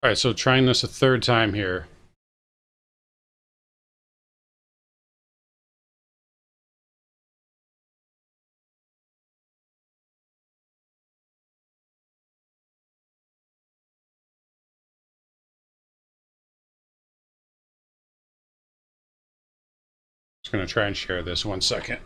All right, so trying this a third time here. Just going to try and share this 1 second.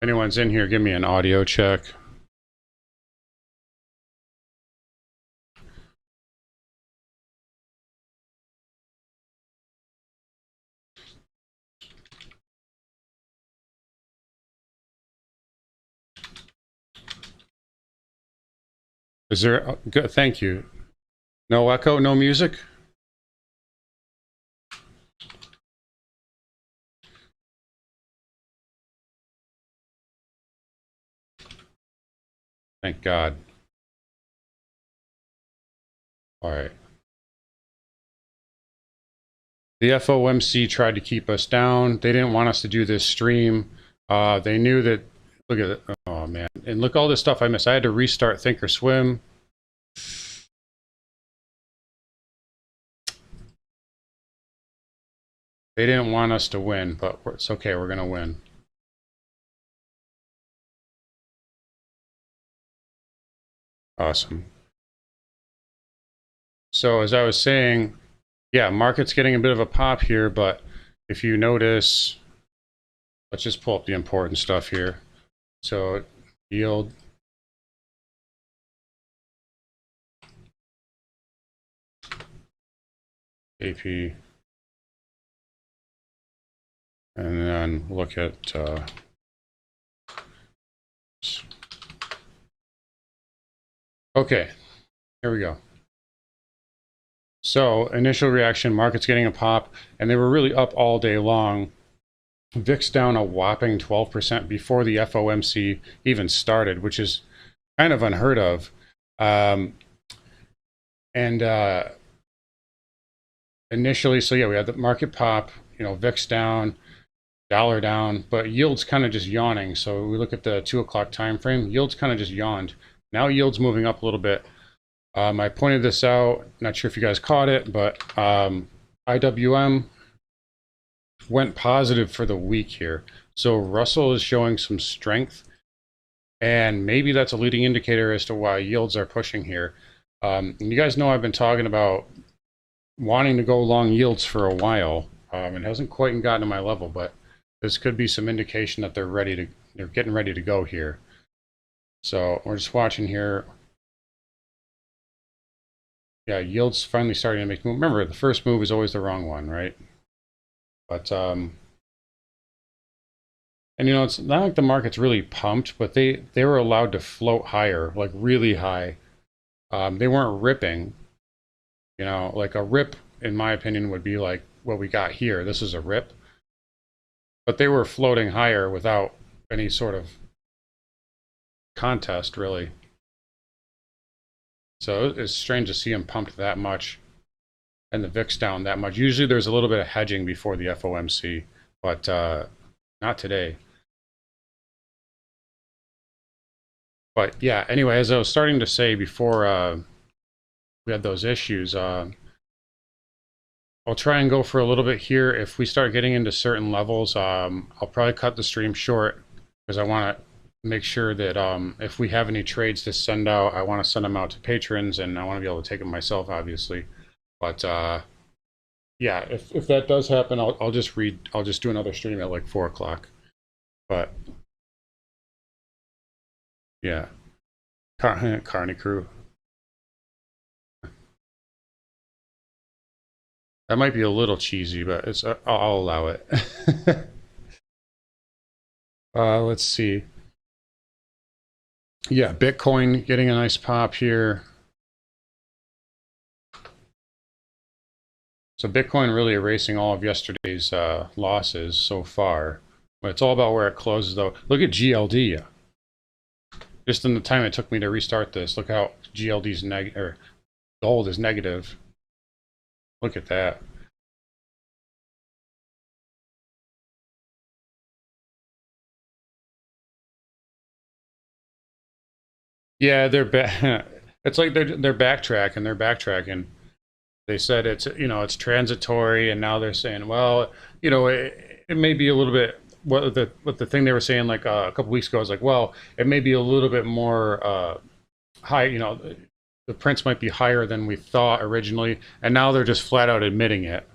Anyone's in here, give me an audio check. Is there, good, thank you. No echo, no music? Thank God. All right. The FOMC tried to keep us down. They didn't want us to do this stream. They knew that, look at it. Oh man. And look all this stuff I missed. I had to restart Thinkorswim. They didn't want us to win, but it's okay. We're going to win. Awesome. So as I was saying, yeah, market's getting a bit of a pop here, but if you notice, let's just pull up the important stuff here. So yield, AP, and then look at okay, here we go. So initial reaction, market's getting a pop, and they were really up all day long. VIX down a whopping 12% before the FOMC even started, which is kind of unheard of. Initially, so yeah, we had the market pop, you know, VIX down, dollar down, but yields kind of just yawning. So we look at the 2 o'clock time frame, yields kind of just yawned. Now yields moving up a little bit. I pointed this out, not sure if you guys caught it, but IWM went positive for the week here. So Russell is showing some strength, and maybe that's a leading indicator as to why yields are pushing here. And you guys know I've been talking about wanting to go long yields for a while. It hasn't quite gotten to my level, but this could be some indication that they're getting ready to go here. So we're just watching here. Yeah, yields finally starting to make move. Remember, the first move is always the wrong one, right? But and you know, it's not like the market's really pumped, but they were allowed to float higher, like really high. They weren't ripping. You know, like a rip, in my opinion, would be like what we got here. This is a rip, but they were floating higher without any sort of contest, really. So it's strange to see them pumped that much and the VIX down that much. Usually there's a little bit of hedging before the FOMC, but not today. But yeah, anyway, as I was starting to say before we had those issues, I'll try and go for a little bit here. If we start getting into certain levels, I'll probably cut the stream short because I want to make sure that if we have any trades to send out, I want to send them out to patrons, and I want to be able to take them myself, obviously. But yeah, if that does happen, I'll just do another stream at like 4 o'clock. But yeah, Carney Crew. That might be a little cheesy, but it's I'll allow it. Let's see. Yeah, Bitcoin getting a nice pop here. So Bitcoin really erasing all of yesterday's losses so far. But it's all about where it closes, though. Look at GLD. Just in the time it took me to restart this, look how GLD's negative, or gold is negative. Look at that. Yeah, it's like they're backtracking. They're backtracking. They said it's, it's transitory, and now they're saying, well, it may be a little bit, what the thing they were saying like a couple weeks ago is like, well, it may be a little bit more high, the prints might be higher than we thought originally, and now they're just flat out admitting it.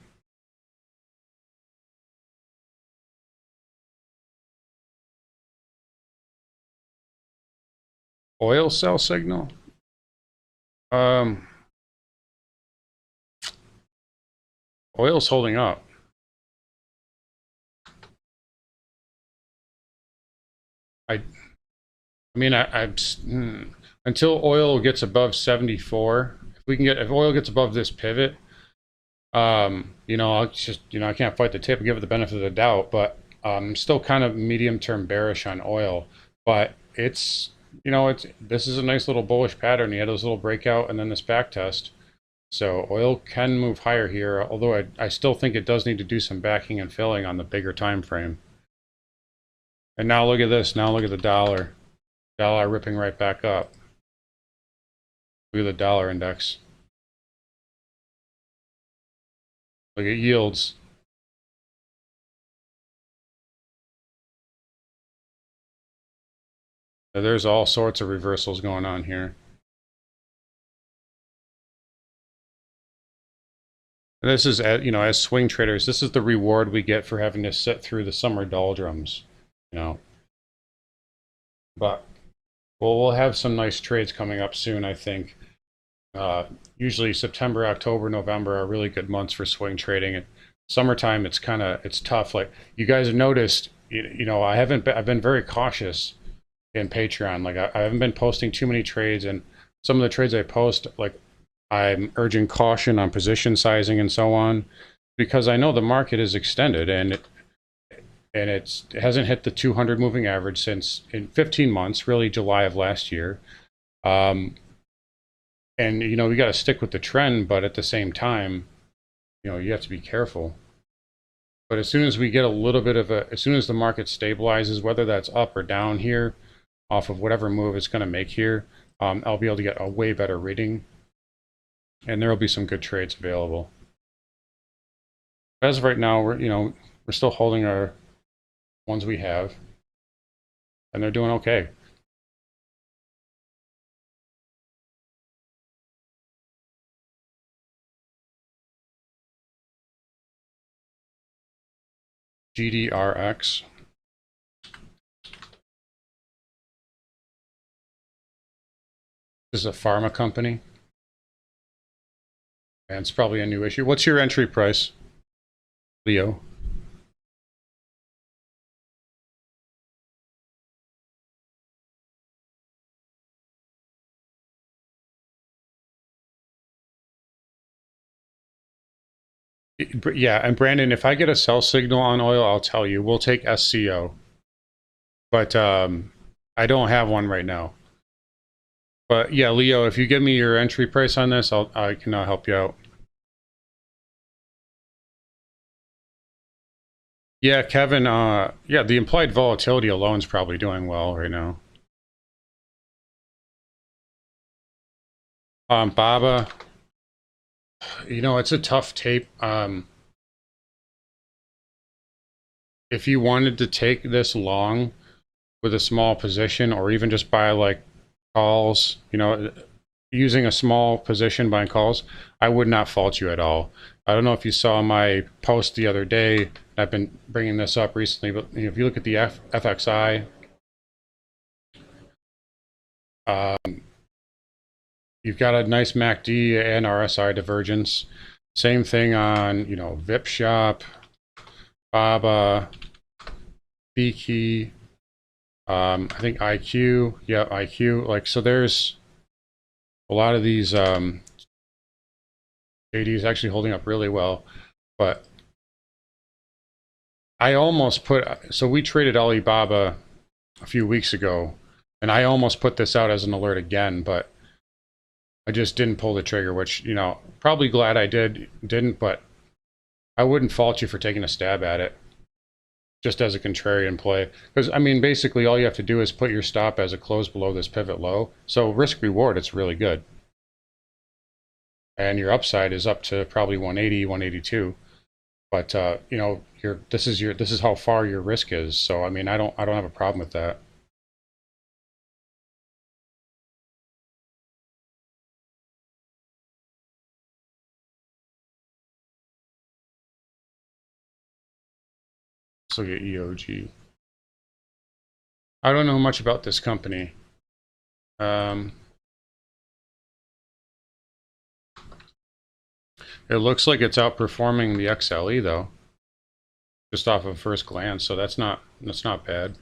Oil cell signal. Um, Oil's holding up. I I mean, until oil gets above 74, if oil gets above this pivot, I'll just, I can't fight the tip and give it the benefit of the doubt, but I'm still kind of medium term bearish on oil. But this is a nice little bullish pattern. You had this little breakout and then this back test. So oil can move higher here, although I still think it does need to do some backing and filling on the bigger time frame. And now look at this. Now look at the dollar. Dollar ripping right back up. Look at the dollar index. Look at yields. There's all sorts of reversals going on here. This is, as swing traders, this is the reward we get for having to sit through the summer doldrums, But we'll have some nice trades coming up soon, I think. Usually September, October, November are really good months for swing trading. Summertime, it's tough. Like you guys have noticed, I've been very cautious in Patreon. Like I haven't been posting too many trades, and some of the trades I post, like I'm urging caution on position sizing and so on, because I know the market is extended and it hasn't hit the 200 moving average since in 15 months, really July of last year. And we got to stick with the trend, but at the same time, you have to be careful. But as soon as we get a little bit as soon as the market stabilizes, whether that's up or down here, off of whatever move it's going to make here, I'll be able to get a way better reading, and there will be some good trades available. As of right now, we're still holding our ones we have, and they're doing okay. GDRX. This is a pharma company, and it's probably a new issue. What's your entry price, Leo? Yeah, and Brandon, if I get a sell signal on oil, I'll tell you. We'll take SCO, but I don't have one right now. But yeah, Leo, if you give me your entry price on this, I can help you out. Yeah, Kevin. Yeah, the implied volatility alone is probably doing well right now. Baba, it's a tough tape. If you wanted to take this long with a small position, or even just buy like calls, using a small position buying calls, I would not fault you at all. I don't know if you saw my post the other day. I've been bringing this up recently, but if you look at the FXI, you've got a nice MACD and RSI divergence. Same thing on, VIP Shop, Baba, B-Key, I think IQ. Yeah, IQ. Like, so there's a lot of these JD is actually holding up really well, but I almost so we traded Alibaba a few weeks ago, and I almost put this out as an alert again, but I just didn't pull the trigger, which, you know, probably glad I didn't, but I wouldn't fault you for taking a stab at it, just as a contrarian play. Because, I mean, basically all you have to do is put your stop as a close below this pivot low. So risk reward, it's really good. And your upside is up to probably 180, 182. But you know, this is how far your risk is. So I mean, I don't have a problem with that. Let's look at EOG. I don't know much about this company. Um, it looks like it's outperforming the XLE though, just off of first glance. So that's not bad.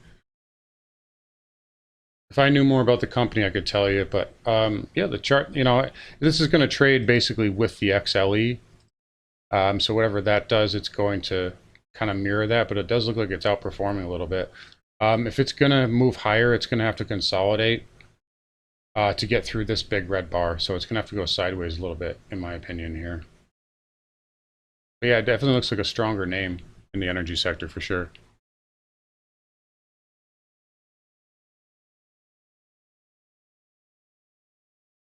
If I knew more about the company, I could tell you. But yeah, the chart. You know, this is going to trade basically with the XLE. So whatever that does, it's going to kind of mirror that. But it does look like it's outperforming a little bit. If it's going to move higher, it's going to have to consolidate to get through this big red bar. So it's going to have to go sideways a little bit, in my opinion here. But yeah, it definitely looks like a stronger name in the energy sector for sure.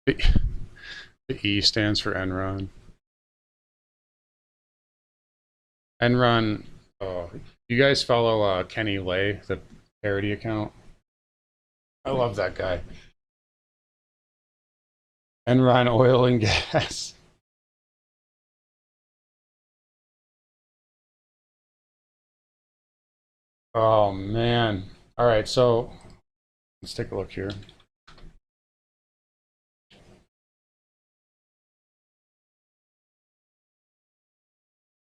The, the E stands for Enron. Enron, oh, you guys follow Kenny Lay, the parody account? I love that guy. Enron Oil and Gas. Oh man. All right, so let's take a look here.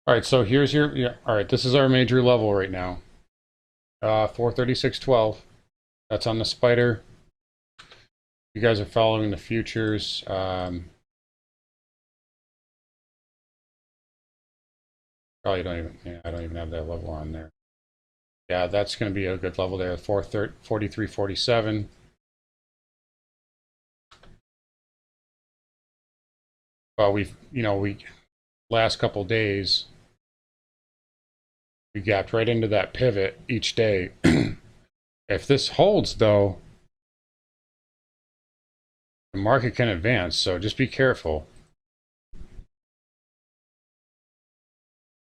All right, so here's your, yeah, all right, this is our major level right now. 436.12. That's on the spider. You guys are following the futures. Probably don't even, yeah, I don't even have that level on there. Yeah, that's going to be a good level there. 43.47. Well, we last couple days we gapped right into that pivot each day. If this holds, though, the market can advance. So just be careful.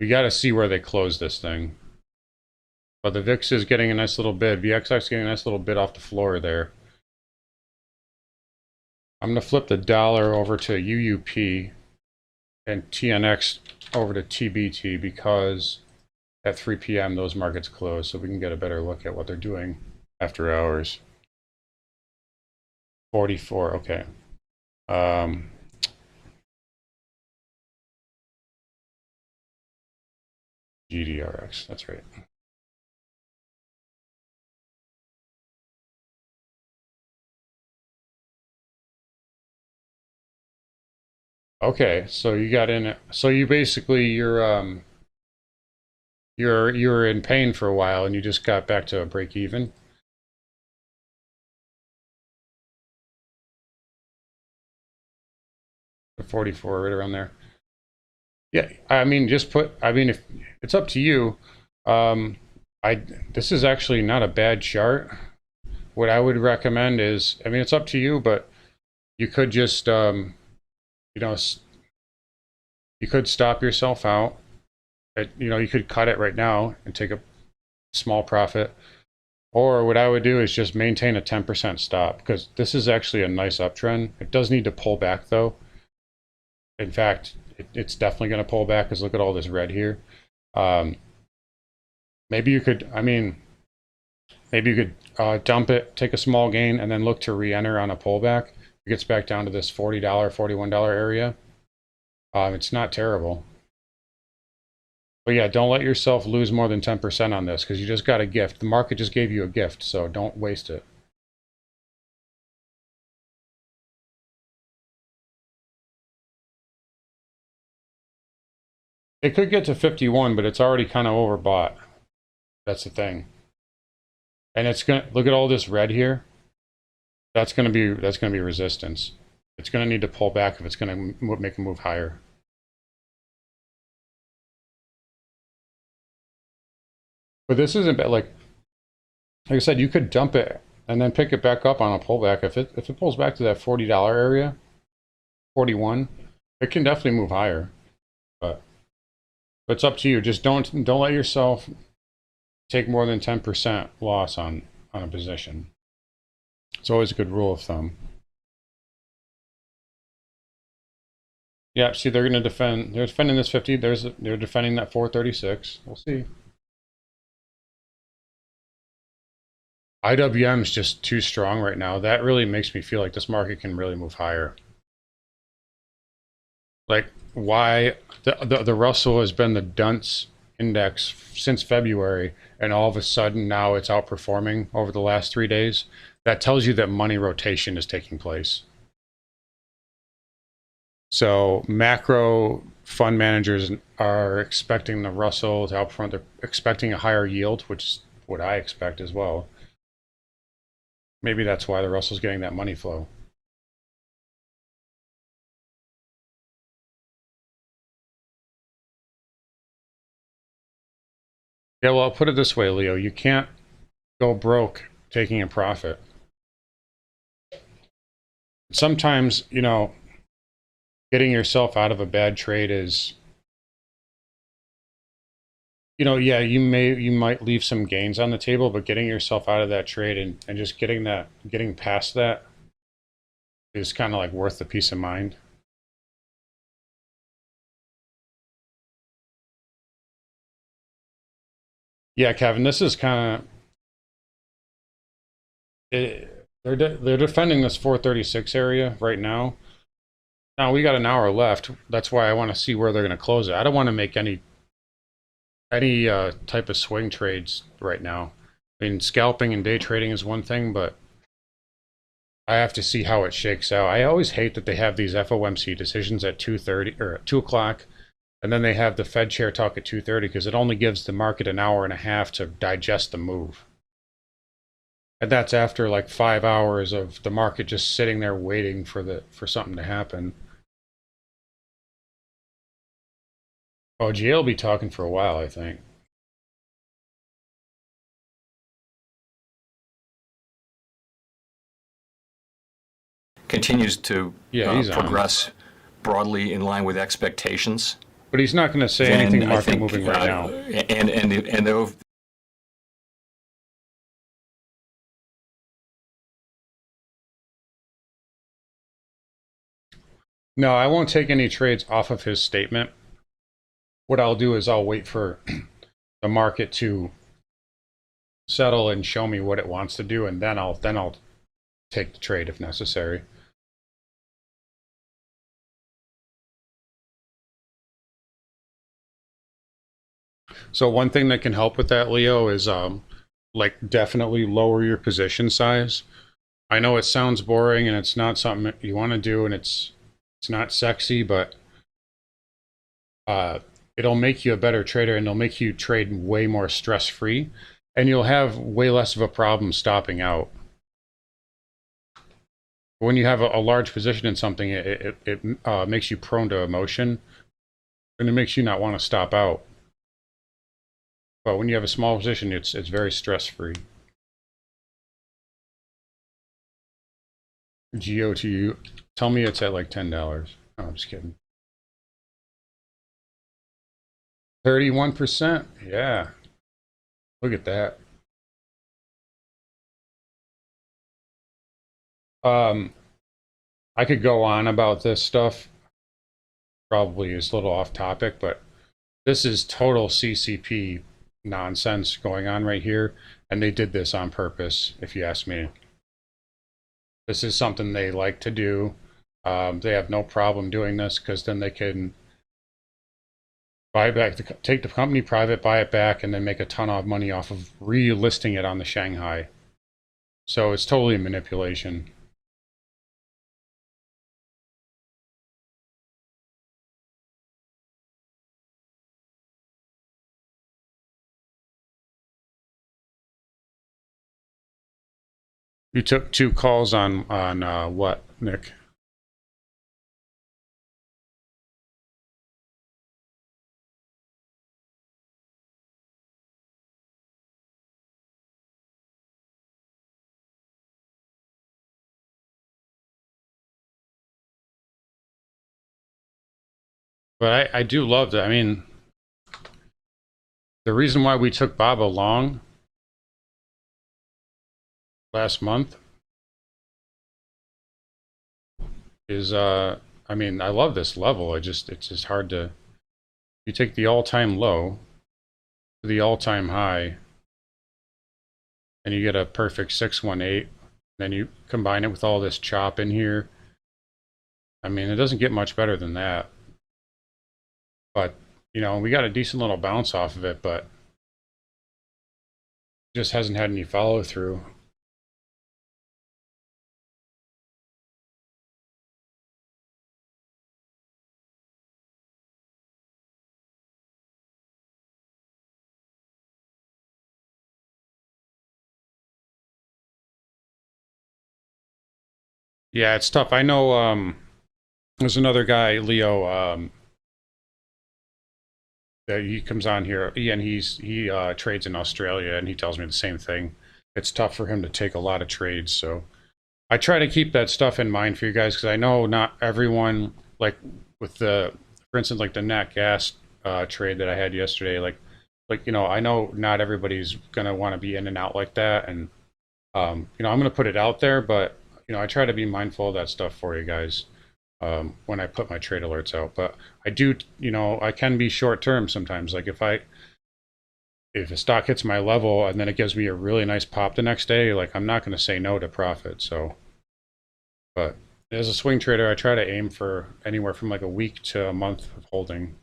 We got to see where they close this thing. But the VIX is getting a nice little bid. VXX is getting a nice little bid off the floor there. I'm going to flip the dollar over to UUP and TNX over to TBT because at 3 p.m. those markets close, so we can get a better look at what they're doing after hours. 44, okay. GDRX, that's right. Okay, so you got in it. So you basically you're in pain for a while and you just got back to a break even. The 44 right around there. Yeah, I mean if it's up to you. This is actually not a bad chart. What I would recommend is, I mean, it's up to you, but you could just you know, you could stop yourself out. You know, you could cut it right now and take a small profit. Or what I would do is just maintain a 10% stop because this is actually a nice uptrend. It does need to pull back though. In fact, it's definitely going to pull back because look at all this red here. Maybe you could, I mean, maybe you could dump it, take a small gain, and then look to re-enter on a pullback. It gets back down to this $40, $41 area. It's not terrible. But yeah, don't let yourself lose more than 10% on this because you just got a gift. The market just gave you a gift, so don't waste it. It could get to 51, but it's already kind of overbought. That's the thing. And it's gonna look at all this red here. That's gonna be resistance. It's going to need to pull back if it's going to make a move higher. But this isn't bad. Like I said, you could dump it and then pick it back up on a pullback. If it pulls back to that $40 area, 41, it can definitely move higher. But it's up to you. Just don't let yourself take more than 10% loss on a position. It's always a good rule of thumb. Yeah, see, they're going to defend. They're defending this 50. They're defending that 436. We'll see. IWM is just too strong right now. That really makes me feel like this market can really move higher. Like, why the Russell has been the dunce index since February, and all of a sudden now it's outperforming over the last 3 days. That tells you that money rotation is taking place. So macro fund managers are expecting the Russell to outperform. They're expecting a higher yield, which is what I expect as well. Maybe that's why the Russell's getting that money flow. Yeah, well, I'll put it this way, Leo. You can't go broke taking a profit. Sometimes, getting yourself out of a bad trade is, yeah, you might leave some gains on the table, but getting yourself out of that trade and just getting past that is kind of like worth the peace of mind. Yeah, Kevin, this is kind of they're defending this 436 area right now. Now we got an hour left. That's why I want to see where they're going to close it. I don't want to make any type of swing trades right now. I mean, scalping and day trading is one thing, but I have to see how it shakes out. I always hate that they have these FOMC decisions at 2:30 or at 2 o'clock, and then they have the Fed chair talk at 2:30 because it only gives the market an hour and a half to digest the move. And that's after like 5 hours of the market just sitting there waiting for something to happen. Oh, GA will be talking for a while, I think. Continues to Yeah, he's on. progress broadly in line with expectations, But he's not going to say anything then I market think, moving right now. and No, I won't take any trades off of his statement. What I'll do is I'll wait for the market to settle and show me what it wants to do, and then I'll take the trade if necessary. So one thing that can help with that, Leo, is like definitely lower your position size. I know it sounds boring and it's not something you want to do, and it's not sexy, but it'll make you a better trader, and it'll make you trade way more stress free, and you'll have way less of a problem stopping out. When you have a large position in something, it makes you prone to emotion, and it makes you not want to stop out. But when you have a small position, it's very stress free. GOTU, tell me it's at like $10. Oh, I'm just kidding. 31%. Yeah. Look at that. I could go on about this stuff. Probably is a little off topic, but this is total CCP nonsense going on right here. And they did this on purpose, if you ask me. This is something they like to do. They have no problem doing this because then they can buy it back, take the company private, buy it back, and then make a ton of money off of relisting it on the Shanghai. So it's totally manipulation. You took 2 calls on what, Nick? But I do love that. I mean, the reason why we took Baba long last month is I mean, I love this level. It's just hard to, you take the all-time low to the all-time high and you get a perfect 618. Then you combine it with all this chop in here. I mean, it doesn't get much better than that. But, you know, we got a decent little bounce off of it, but just hasn't had any follow through. Yeah, it's tough. I know there's another guy, Leo, that he comes on here, and he trades in Australia, and he tells me the same thing. It's tough for him to take a lot of trades, so I try to keep that stuff in mind for you guys because I know not everyone, like with the, for instance, like the nat gas trade that I had yesterday, like you know, I know not everybody's gonna want to be in and out like that, and you know, I'm gonna put it out there, but you know, I try to be mindful of that stuff for you guys when I put my trade alerts out. But I do, you know, I can be short term sometimes. Like if a stock hits my level and then it gives me a really nice pop the next day, like I'm not gonna say no to profit. So. But as a swing trader, I try to aim for anywhere from like a week to a month of holding.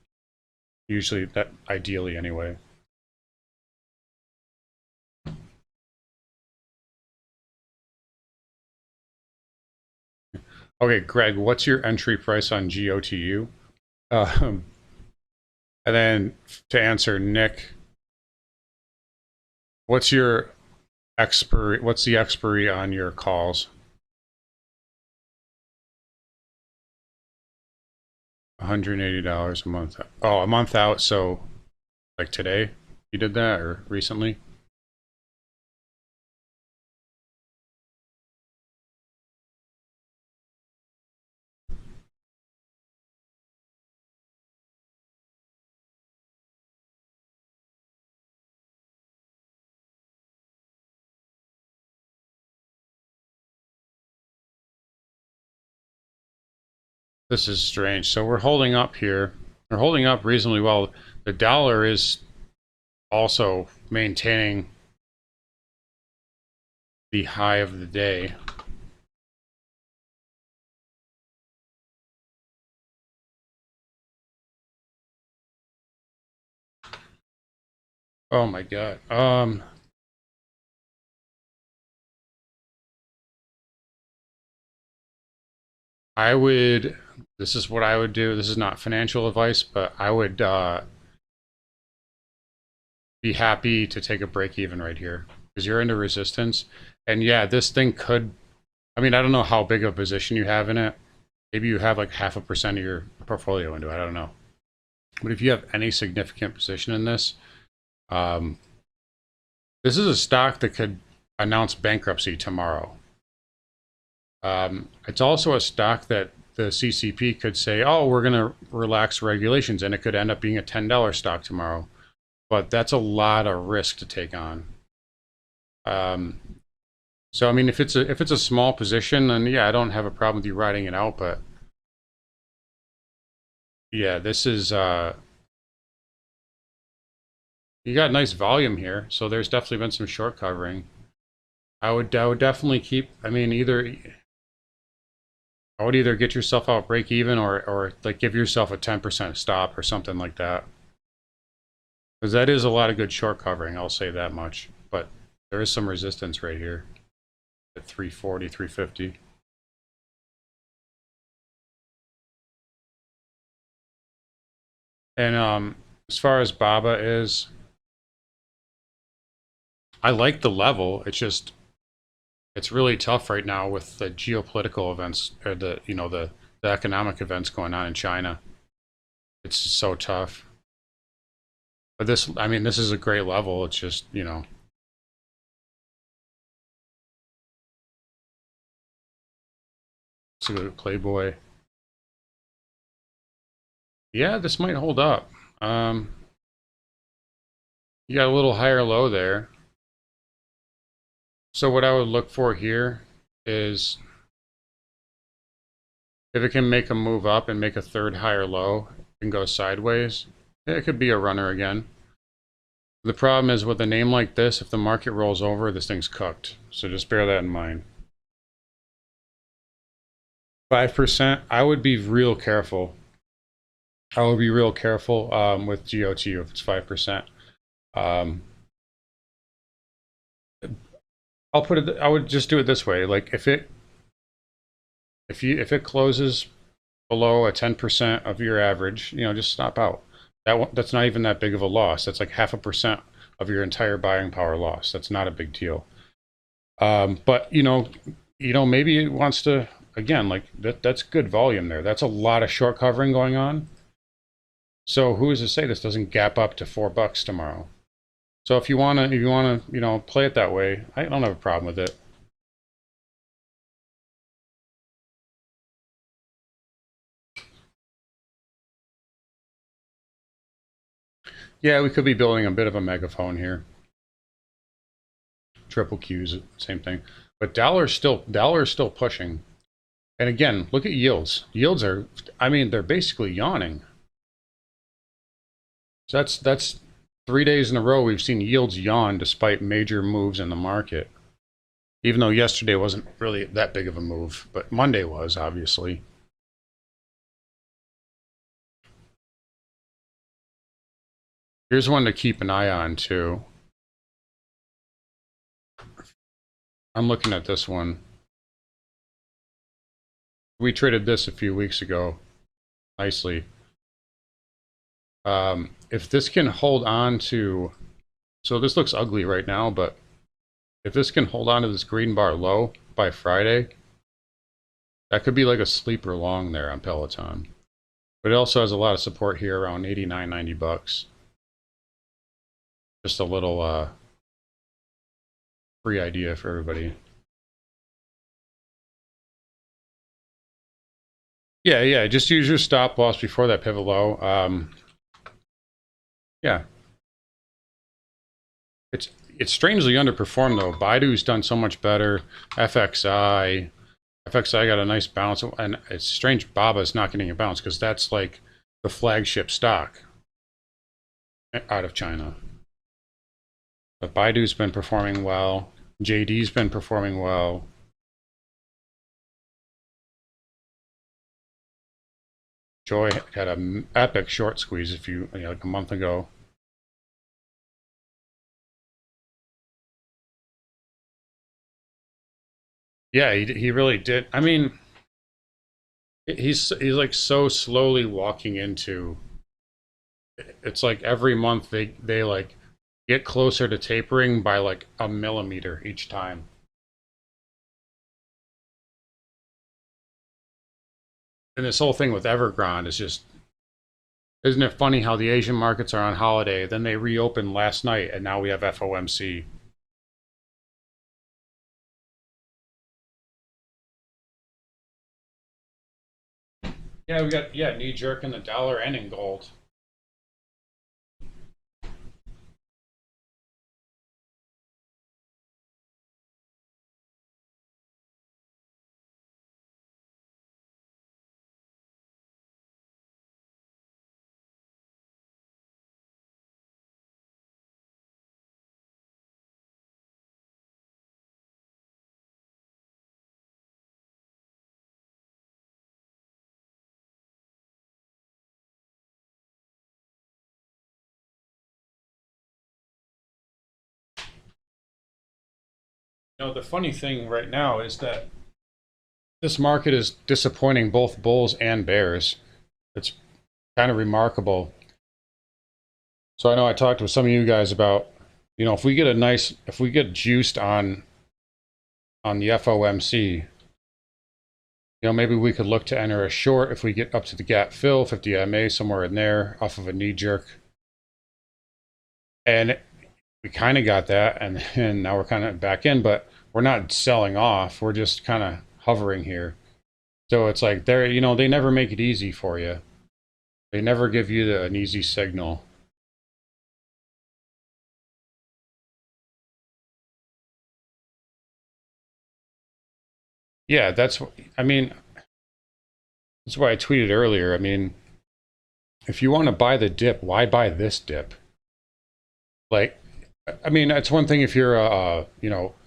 Usually, that ideally anyway. Okay, Greg, what's your entry price on GOTU? Um, and then to answer Nick, what's your expiry? What's the expiry on your calls? $180 a month. Oh, a month out. So like today, you did that or recently? This is strange. So we're holding up here. We're holding up reasonably well. The dollar is also maintaining the high of the day. Oh my God. I would, this is what I would do. This is not financial advice, but I would be happy to take a break even right here because you're into resistance. And yeah, this thing could, I mean, I don't know how big of a position you have in it. Maybe you have like 0.5% of your portfolio into it. I don't know. But if you have any significant position in this, um, this is a stock that could announce bankruptcy tomorrow. It's also a stock that the CCP could say, oh, we're going to relax regulations, and it could end up being a $10 stock tomorrow. But that's a lot of risk to take on. Um, so I mean, if it's a small position, then yeah, I don't have a problem with you riding it out. But yeah, this is you got nice volume here, so there's definitely been some short covering. I would definitely keep. I mean, either I would either get yourself out break even or like give yourself a 10% stop or something like that. Because that is a lot of good short covering, I'll say that much. But there is some resistance right here at 340, 350. And as far as Baba is, I like the level. It's just it's really tough right now with the geopolitical events or the you know the economic events going on in China. It's so tough. But this, I mean, this is a great level. It's just you know, it's a good Playboy. Yeah, this might hold up. Um, you got a little higher low there. So what I would look for here is if it can make a move up and make a third higher low and go sideways, it could be a runner again. The problem is with a name like this, if the market rolls over, this thing's cooked. So just bear that in mind. 5%, I would be real careful. I would be real careful with GOTU if it's 5%. Um, I'll put it. I would just do it this way. Like if it closes below a 10% of your average, just stop out. That's not even that big of a loss. That's like 0.5% of your entire buying power loss. That's not a big deal. But maybe it wants to again like that's good volume there. That's a lot of short covering going on. So who is to say this doesn't gap up to $4 tomorrow? So if you wanna play it that way, I don't have a problem with it. Yeah, we could be building a bit of a megaphone here. Triple Qs, same thing. But dollar's still pushing. And again, look at yields. Yields are, I mean, they're basically yawning. So that's 3 days in a row we've seen yields yawn despite major moves in the market. Even though yesterday wasn't really that big of a move, but Monday was obviously. Here's one to keep an eye on too. I'm looking at this one. We traded this a few weeks ago nicely. If this can hold on to, so this looks ugly right now, but if this can hold on to this green bar low by Friday, that could be like a sleeper long there on Peloton. But it also has a lot of support here around 89, 90 bucks. Just a little free idea for everybody. Yeah, yeah, just use your stop loss before that pivot low. Yeah, it's strangely underperformed though. Baidu's done so much better. FXI got a nice bounce, and it's strange Baba's not getting a bounce because that's like the flagship stock out of China. But Baidu's been performing well. JD's been performing well. Joy had an epic short squeeze like a month ago. Yeah, he really did. I mean, he's like so slowly walking into. It's like every month they like get closer to tapering by like a millimeter each time. And this whole thing with Evergrande is just, isn't it funny how the Asian markets are on holiday, then they reopened last night, and now we have FOMC. Yeah, we got knee jerk in the dollar and in gold. The funny thing right now is that this market is disappointing both bulls and bears. It's kind of remarkable. So I know I talked with some of you guys about, if we get juiced on the FOMC, maybe we could look to enter a short if we get up to the gap fill, 50 MA, somewhere in there, off of a knee jerk. And we kind of got that, and now we're kind of back in, but we're not selling off. We're just kind of hovering here. So it's like they never make it easy for you. They never give you an easy signal. Yeah, I mean, that's why I tweeted earlier. I mean, if you want to buy the dip, why buy this dip? Like, I mean, it's one thing if you're a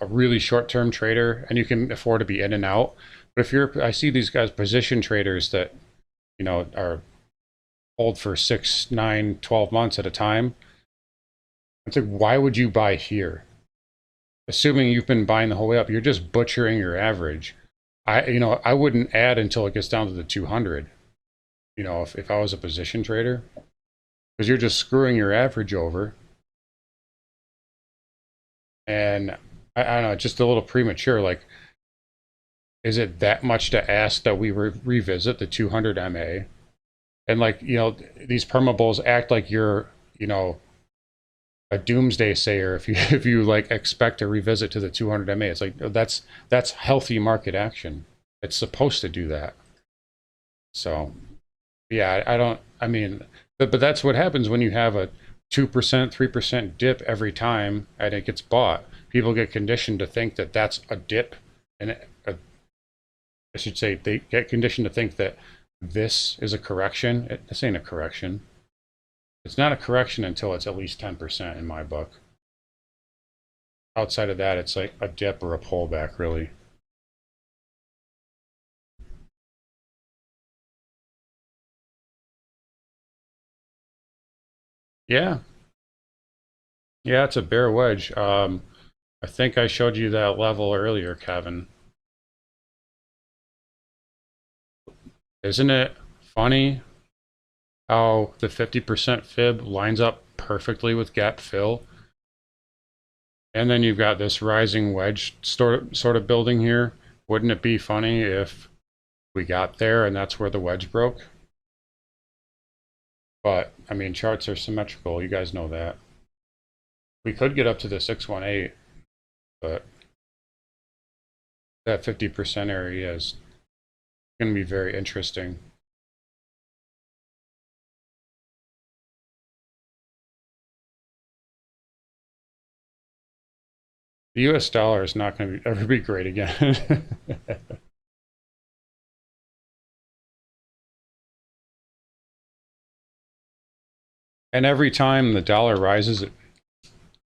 really short-term trader and you can afford to be in and out. But if I see these guys position traders that, are hold for 6, 9, 12 months at a time. It's like, why would you buy here? Assuming you've been buying the whole way up, you're just butchering your average. I wouldn't add until it gets down to the 200. If I was a position trader, because you're just screwing your average over. And I don't know, just a little premature. Like, is it that much to ask that we revisit the 200 MA? And like, these perma bulls act like you're, a doomsday sayer if you if you like expect a revisit to the 200 MA. It's like that's healthy market action. It's supposed to do that. So yeah, I don't. I mean, but that's what happens when you have a 2%, 3% dip every time and it gets bought. People get conditioned to think that that's a dip, and I should say they get conditioned to think that this is a correction. This ain't a correction. It's not a correction until it's at least 10% in my book. Outside of that, it's like a dip or a pullback, really. Yeah, yeah, it's a bare wedge. I think I showed you that level earlier, Kevin. Isn't it funny how the 50% fib lines up perfectly with gap fill? And then you've got this rising wedge sort of building here. Wouldn't it be funny if we got there and that's where the wedge broke? But, I mean, charts are symmetrical. You guys know that. We could get up to the 618, but that 50% area is going to be very interesting. The US dollar is not going to ever be great again. And every time the dollar rises,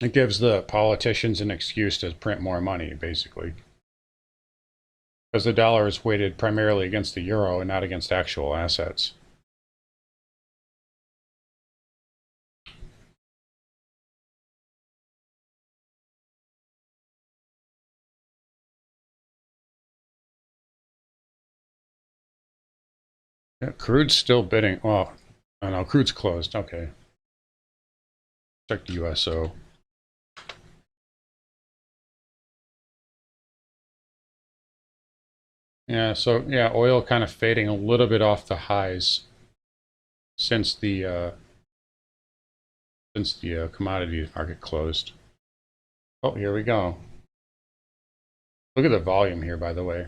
it gives the politicians an excuse to print more money, basically. Because the dollar is weighted primarily against the euro and not against actual assets. Yeah, crude's still bidding. Well, I don't know. Crude's closed. Okay. Check the USO. Yeah, so yeah, oil kind of fading a little bit off the highs since the commodity market closed. Oh, here we go. Look at the volume here, by the way.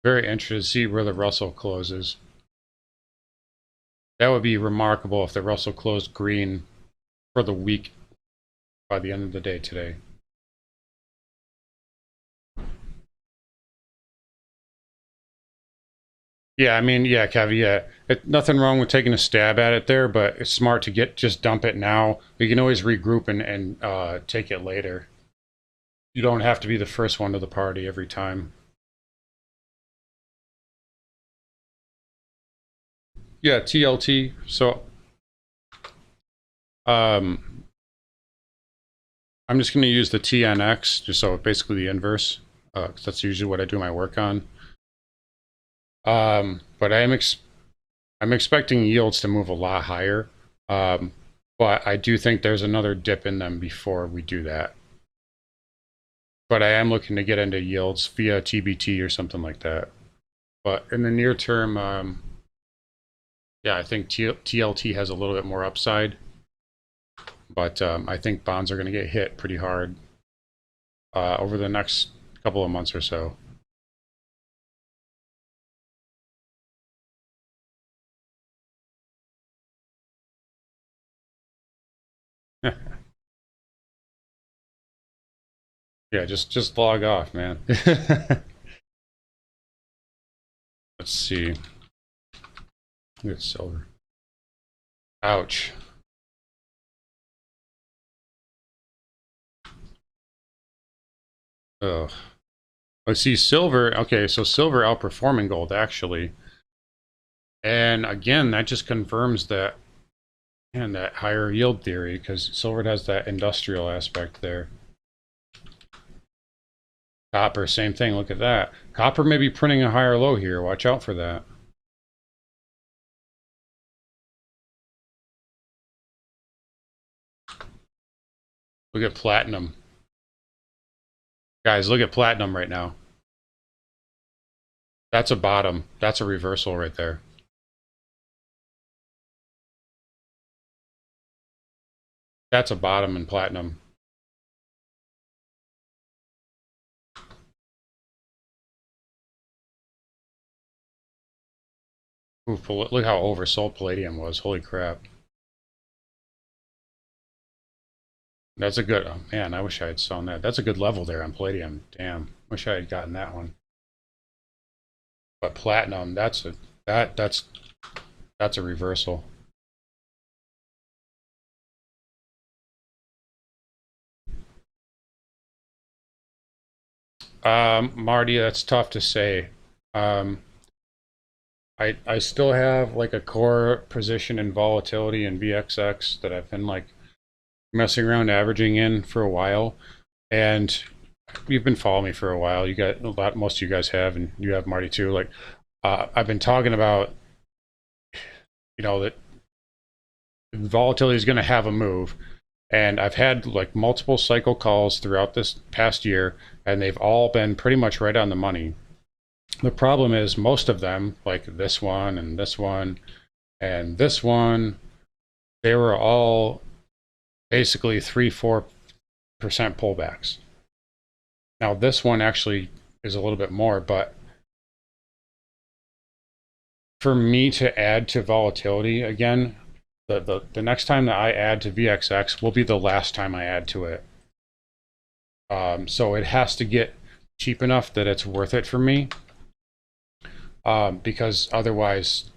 Very interested to see where the Russell closes. That would be remarkable if the Russell closed green for the week by the end of the day today. Yeah, I mean, yeah, Kev, yeah. Nothing wrong with taking a stab at it there, but it's smart to just dump it now. We can always regroup and take it later. You don't have to be the first one to the party every time. Yeah, TLT. So, um, I'm just going to use the TNX, just so basically the inverse, 'cause that's usually what I do my work on. But I'm expecting yields to move a lot higher. Um, but I do think there's another dip in them before we do that. But I am looking to get into yields via TBT or something like that. But in the near term, yeah, I think TLT has a little bit more upside. But I think bonds are going to get hit pretty hard over the next couple of months or so. Yeah, just log off, man. Let's see. Look at silver. Ouch. Ugh. Let's see, silver. Okay, so silver outperforming gold actually, and again, that just confirms that and that higher yield theory because silver has that industrial aspect there. Copper, same thing. Look at that. Copper may be printing a higher low here. Watch out for that. Look at platinum. Guys, look at platinum right now. That's a bottom. That's a reversal right there. That's a bottom in platinum. Ooh, look how oversold palladium was. Holy crap. That's a good, oh man, I wish I had sewn that. That's a good level there on palladium. Damn, wish I had gotten that one. But platinum, that's a reversal. Marty, that's tough to say. Um, I still have like a core position in volatility in VXX that I've been like messing around averaging in for a while, and you've been following me for a while. You got a lot, most of you guys have, and you have, Marty, too. Like, I've been talking about, that volatility is going to have a move, and I've had like multiple cycle calls throughout this past year, and they've all been pretty much right on the money. The problem is most of them, like this one and this one and this one, they were all basically 3-4% pullbacks. Now this one actually is a little bit more, but for me to add to volatility again, the next time that I add to VXX will be the last time I add to it. So it has to get cheap enough that it's worth it for me, because otherwise,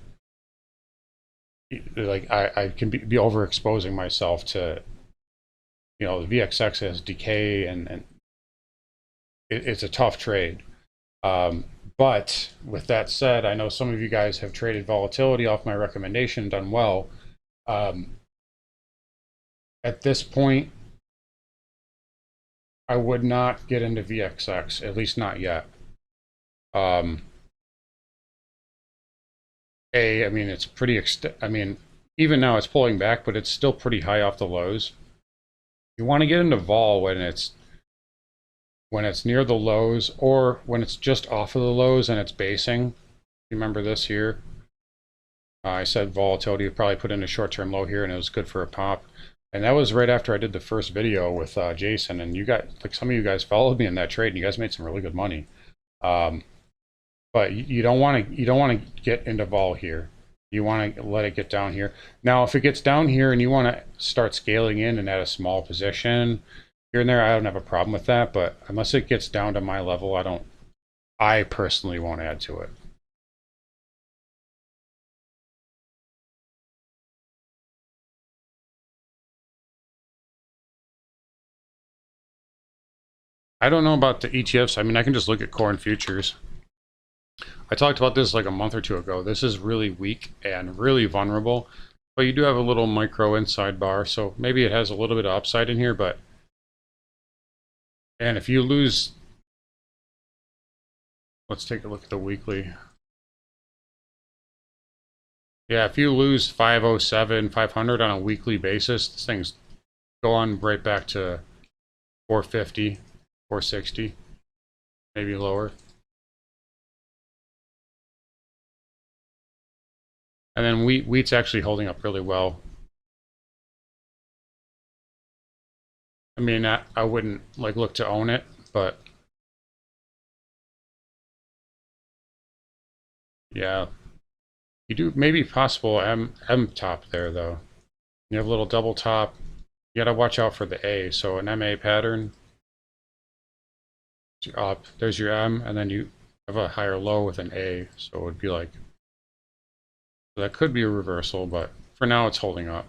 like I can be overexposing myself to, the VXX has decay and it's a tough trade. But with that said, I know some of you guys have traded volatility off my recommendation, done well. At this point, I would not get into VXX, at least not yet. I mean, it's pretty, I mean, even now it's pulling back, but it's still pretty high off the lows. You want to get into vol when it's near the lows or when it's just off of the lows and it's basing. Remember this here? I said volatility would probably put in a short-term low here and it was good for a pop. And that was right after I did the first video with Jason, and you got, like, some of you guys followed me in that trade and you guys made some really good money. But you don't want to get into vol here. You want to let it get down here. Now, if it gets down here and you want to start scaling in and add a small position here and there, I don't have a problem with that. But unless it gets down to my level, I personally won't add to it. I don't know about the ETFs. I mean, I can just look at core and futures. I talked about this like a month or two ago. This is really weak and really vulnerable, but you do have a little micro inside bar, so maybe it has a little bit of upside in here, but and if you lose, let's take a look at the weekly. Yeah, if you lose 507, 500 on a weekly basis, this thing's going right back to 450, 460, maybe lower. And then wheat's actually holding up really well. I mean, I wouldn't like look to own it, but yeah, you do maybe possible M top there though. You have a little double top. You gotta watch out for the A. So an MA pattern up. There's your M, and then you have a higher low with an A. So it would be like that could be a reversal, but for now it's holding up.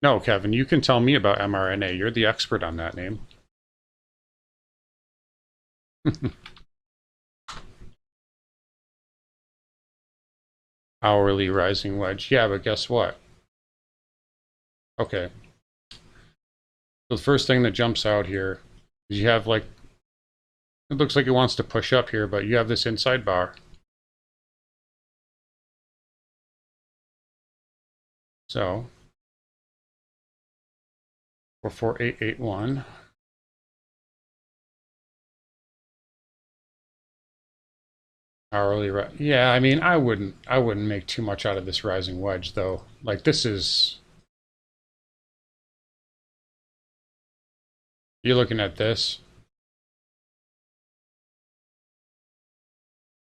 No, Kevin, you can tell me about mRNA. You're the expert on that name. Hourly rising wedge. Yeah, but guess what? Okay. So the first thing that jumps out here is you have like, it looks like it wants to push up here, but you have this inside bar. So, 44881. Hourly, yeah, I mean, I wouldn't make too much out of this rising wedge though. Like this is, you're looking at this.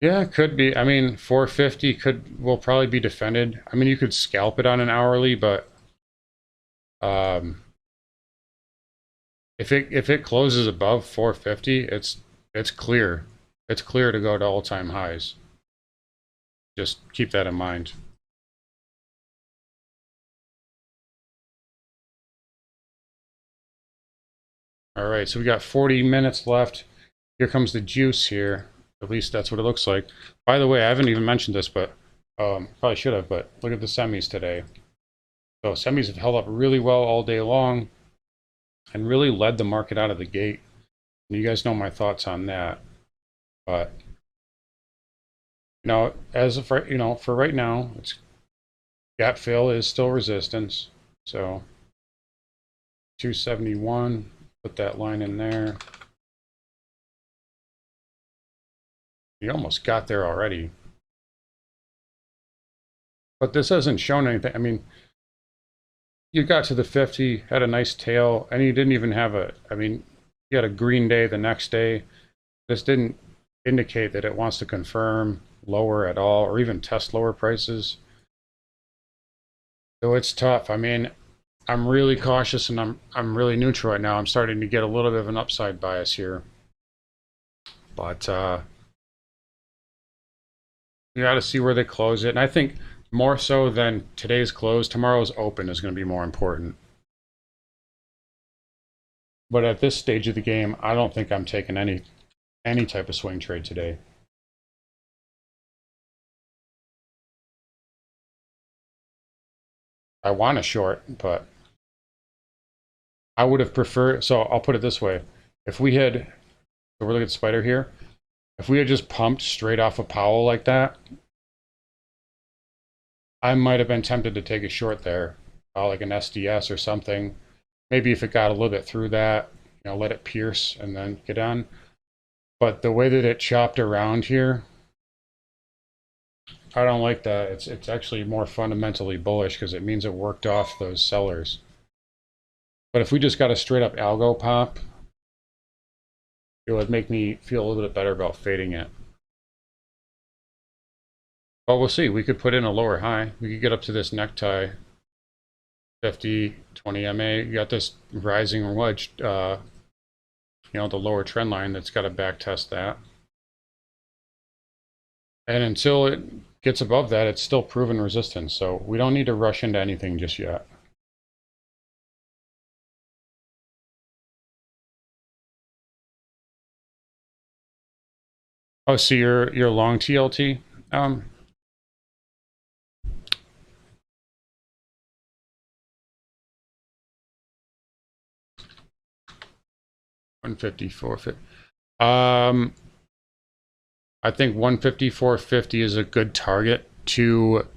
Yeah, it could be. I mean, 450 will probably be defended. I mean, you could scalp it on an hourly, but um, if it closes above 450, it's clear. It's clear to go to all-time highs. Just keep that in mind. All right, so we got 40 minutes left. Here comes the juice here. At least that's what it looks like. By the way, I haven't even mentioned this, but probably should have, but look at the semis today. So semis have held up really well all day long and really led the market out of the gate. And you guys know my thoughts on that. But as of right, for right now, it's gap fill is still resistance. So 271, put that line in there. You almost got there already. But this hasn't shown anything. I mean, you got to the 50, had a nice tail, and you didn't even have I mean, you had a green day the next day. This didn't indicate that it wants to confirm lower at all or even test lower prices. So it's tough. I mean, I'm really cautious and I'm really neutral right now. I'm starting to get a little bit of an upside bias here. But you got to see where they close it. And I think more so than today's close, tomorrow's open is going to be more important. But at this stage of the game, I don't think I'm taking any type of swing trade today. I want a short, but I would have preferred. So I'll put it this way: if we had, so we're looking at Spider here. If we had just pumped straight off of Powell like that, I might have been tempted to take a short there, like an SDS or something. Maybe if it got a little bit through that, let it pierce and then get on. But the way that it chopped around here, I don't like that. It's actually more fundamentally bullish because it means it worked off those sellers. But if we just got a straight up algo pop, it would make me feel a little bit better about fading it. Well, we'll see. We could put in a lower high. We could get up to this necktie, 50, 20 MA. You got this rising wedge, the lower trend line that's got to back test that. And until it gets above that, it's still proven resistance. So we don't need to rush into anything just yet. Oh, so you're long TLT? 154. I think 154.50 is a good target to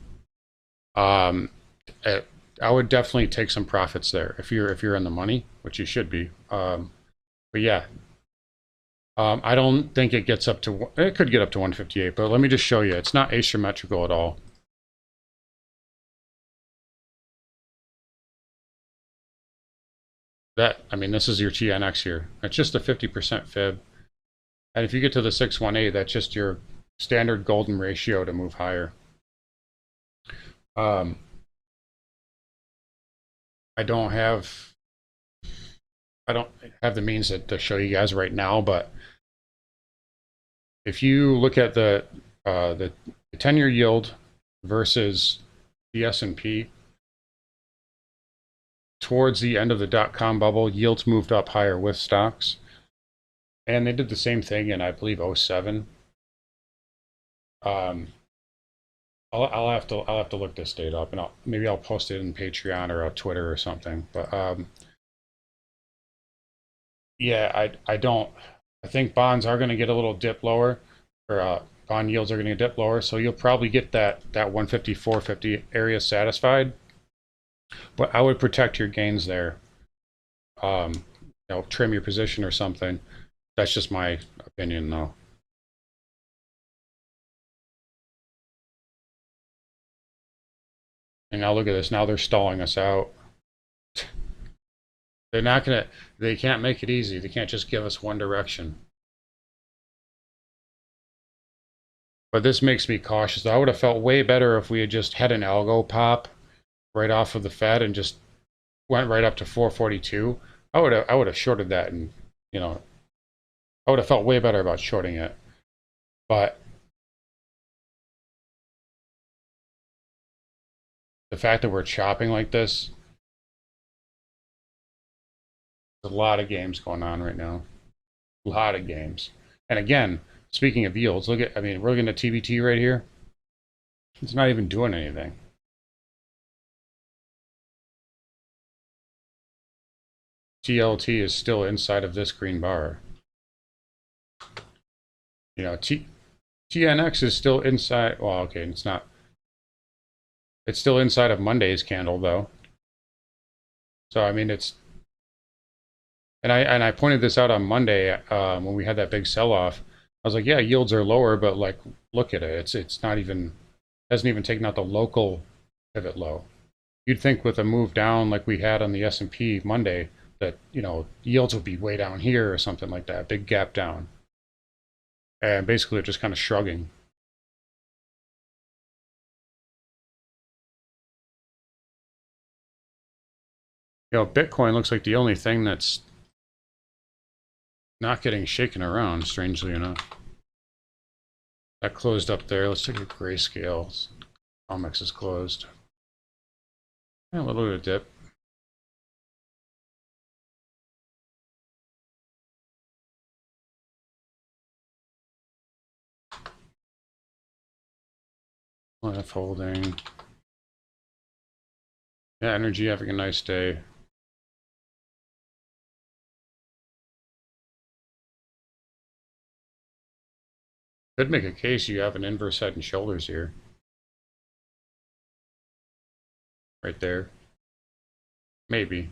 I would definitely take some profits there if you're in the money, which you should be. But yeah, I don't think it gets up to, it could get up to 158, but let me just show you. It's not asymmetrical at all. I mean, this is your TNX here. It's just a 50% fib. And if you get to the 618, that's just your standard golden ratio to move higher. Um, I don't have the means to show you guys right now, but if you look at the 10-year yield versus the S&P, towards the end of the dot-com bubble, yields moved up higher with stocks. And they did the same thing in, I believe, '07. Um, I'll have to look this data up, and maybe I'll post it in Patreon or on Twitter or something. But yeah, I think bonds are going to get a little dip lower, or bond yields are going to dip lower. So you'll probably get that 150, 450 area satisfied. But I would protect your gains there. Trim your position or something. That's just my opinion, though. And now look at this. Now they're stalling us out. They're not gonna. They can't make it easy. They can't just give us one direction. But this makes me cautious. I would have felt way better if we had just had an algo pop right off of the Fed and just went right up to 442. I would have shorted that, and I would have felt way better about shorting it. But the fact that we're chopping like this, there's a lot of games going on right now. A lot of games. And again, speaking of yields, I mean, we're looking at TBT right here. It's not even doing anything. TLT is still inside of this green bar. TNX is still inside. Well, okay, it's not. It's still inside of Monday's candle, though. So, I mean, and I pointed this out on Monday when we had that big sell-off. I was like, yeah, yields are lower, but like, look at it. It's not even, hasn't even taken out the local pivot low. You'd think with a move down like we had on the S&P Monday that, yields would be way down here or something like that, big gap down. And basically they're just kind of shrugging. Bitcoin looks like the only thing that's not getting shaken around, strangely enough. That closed up there. Let's take a grayscale. Comics is closed. Yeah, a little bit of dip. Left holding. Yeah, energy having a nice day. Could make a case you have an inverse head and shoulders here. Right there. Maybe.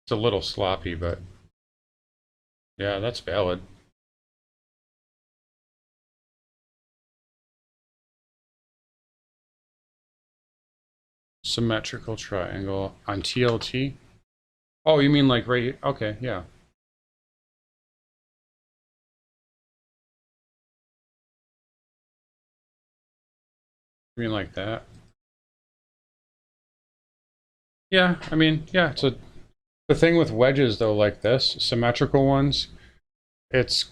It's a little sloppy, but yeah, that's valid. Symmetrical triangle on TLT. Oh, you mean like right? Okay, yeah. You mean like that? Yeah, I mean, yeah, the thing with wedges though, like this, symmetrical ones, it's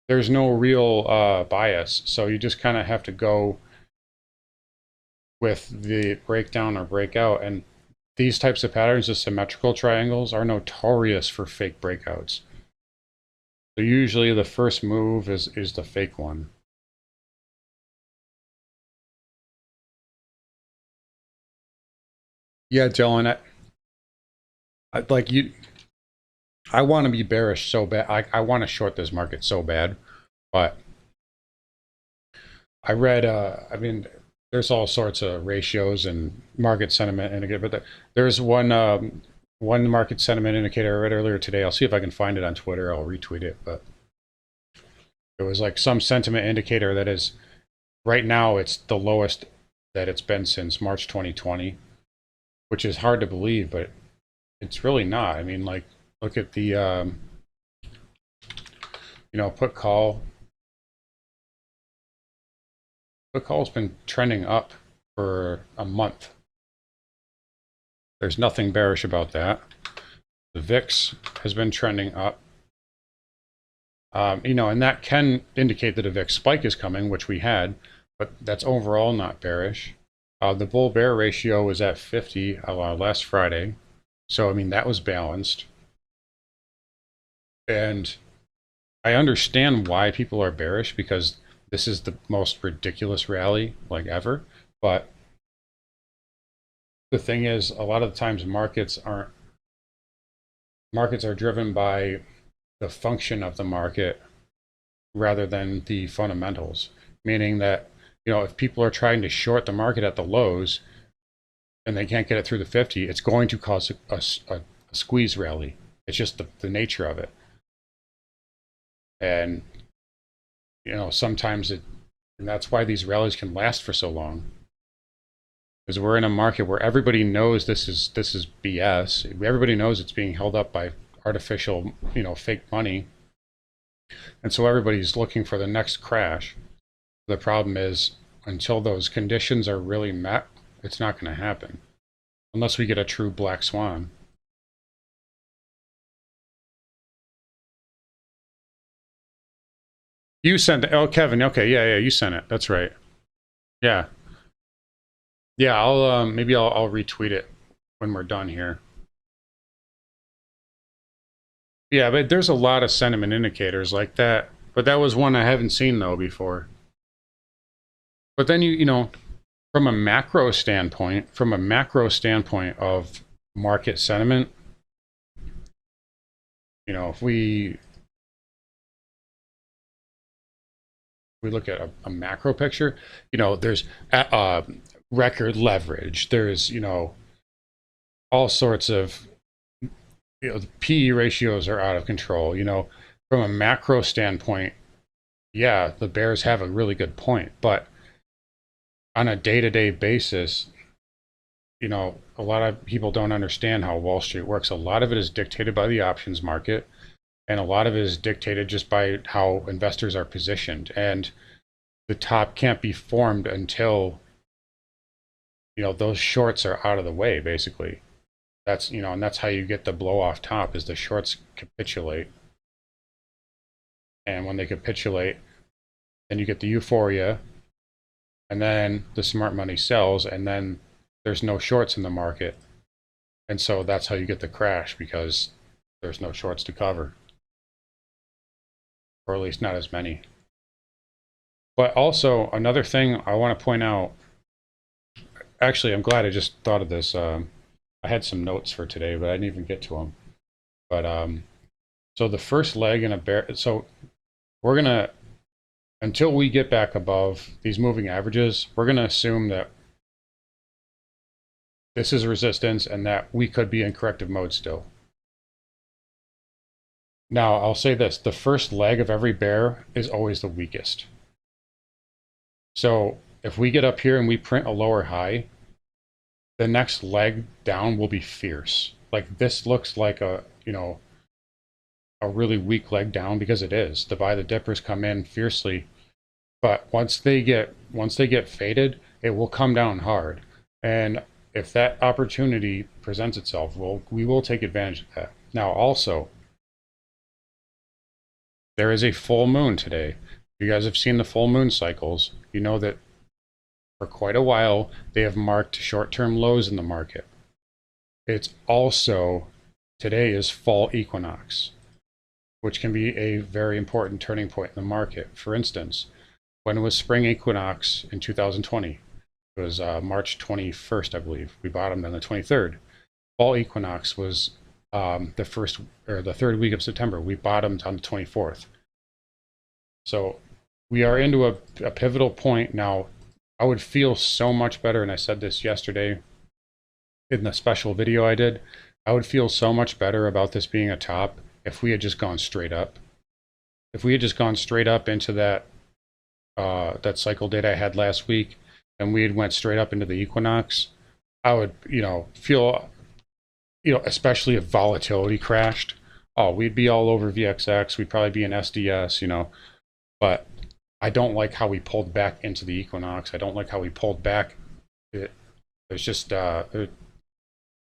there's no real bias, so you just kind of have to go with the breakdown or breakout. And these types of patterns, the symmetrical triangles, are notorious for fake breakouts. So usually the first move is the fake one. Yeah, Dylan, like you, I want to be bearish so bad. I want to short this market so bad, but I read, I mean, there's all sorts of ratios and market sentiment indicator, but there's one market sentiment indicator I read earlier today. I'll see if I can find it on Twitter. I'll retweet it, but it was like some sentiment indicator that is right now it's the lowest that it's been since March 2020, which is hard to believe, but it's really not. I mean, like, look at the put call. Put call's been trending up for a month. There's nothing bearish about that. The VIX has been trending up. And that can indicate that a VIX spike is coming, which we had, but that's overall not bearish. The bull-bear ratio was at 50 last Friday. So, I mean, that was balanced. And I understand why people are bearish because this is the most ridiculous rally like ever. But the thing is, a lot of the times markets are driven by the function of the market rather than the fundamentals. Meaning that, if people are trying to short the market at the lows and they can't get it through the 50, it's going to cause a squeeze rally. It's just the nature of it. And, sometimes and that's why these rallies can last for so long. Because we're in a market where everybody knows this is BS. Everybody knows it's being held up by artificial, fake money. And so everybody's looking for the next crash. The problem is, until those conditions are really met, it's not going to happen. Unless we get a true black swan. You sent it. Oh, Kevin. Okay, yeah, you sent it. That's right. Yeah. Yeah, I'll retweet it when we're done here. Yeah, but there's a lot of sentiment indicators like that. But that was one I haven't seen though before. But then from a macro standpoint of market sentiment, if we look at a macro picture, there's record leverage. There's all sorts of the PE ratios are out of control. From a macro standpoint, yeah, the bears have a really good point, but on a day-to-day basis, a lot of people don't understand how Wall Street works. A lot of it is dictated by the options market, and a lot of it is dictated just by how investors are positioned. And the top can't be formed until those shorts are out of the way, basically. That's and that's how you get the blow off top is the shorts capitulate. And when they capitulate, then you get the euphoria, and then the smart money sells, and then there's no shorts in the market. And so that's how you get the crash, because there's no shorts to cover. Or at least not as many. But also, another thing I want to point out, actually, I'm glad I just thought of this. I had some notes for today, but I didn't even get to them. But so the first leg in a bear, so we're gonna, until we get back above these moving averages, we're gonna assume that this is resistance and that we could be in corrective mode still. Now, I'll say this, the first leg of every bear is always the weakest. So if we get up here and we print a lower high, the next leg down will be fierce. Like this looks like a really weak leg down, because it is. The buy the dippers come in fiercely, but once they get faded, it will come down hard. And if that opportunity presents itself, we will take advantage of that. Now also, there is a full moon today. If you guys have seen the full moon cycles, you know that for quite a while they have marked short-term lows in the market. It's also, today is fall equinox, which can be a very important turning point in the market. For instance, when was spring equinox in 2020? It was March 21st, I believe. We bottomed on the 23rd. Fall equinox was the third week of September. We bottomed on the 24th. So we are into a pivotal point now. I would feel so much better, and I said this yesterday in the special video I did. I would feel so much better about this being a top if we had just gone straight up. If we had just gone straight up into that cycle data I had last week, and we had went straight up into the equinox, I would, feel, especially if volatility crashed. Oh, we'd be all over VXX. We'd probably be in SDS, but I don't like how we pulled back into the equinox. I don't like how we pulled back. It's just,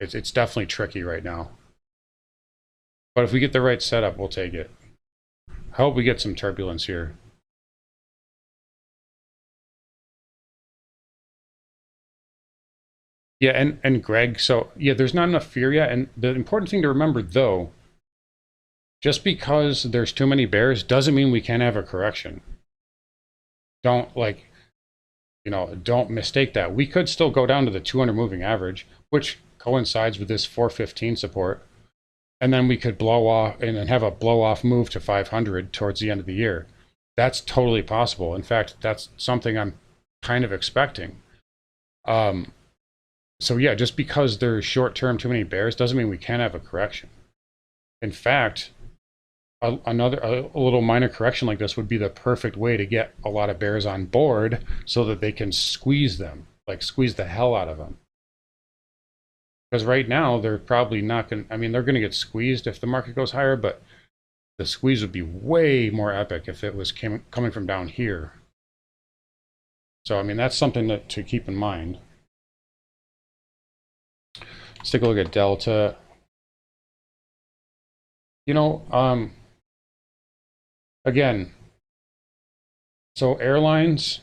it's definitely tricky right now. But if we get the right setup, we'll take it. I hope we get some turbulence here. Yeah, and Greg, so yeah, there's not enough fear yet. And the important thing to remember, though, just because there's too many bears doesn't mean we can't have a correction. Don't don't mistake that. We could still go down to the 200 moving average, which coincides with this 415 support, and then we could blow off and then have a blow off move to 500 towards the end of the year. That's totally possible. In fact, that's something I'm kind of expecting. So yeah, just because there's short term too many bears doesn't mean we can't have a correction. In fact, a little minor correction like this would be the perfect way to get a lot of bears on board so that they can squeeze them, like squeeze the hell out of them. Because right now they're probably not going to, I mean, they're going to get squeezed if the market goes higher, but the squeeze would be way more epic if it was coming from down here. So, I mean, that's something to keep in mind. Let's take a look at Delta. Again, so airlines,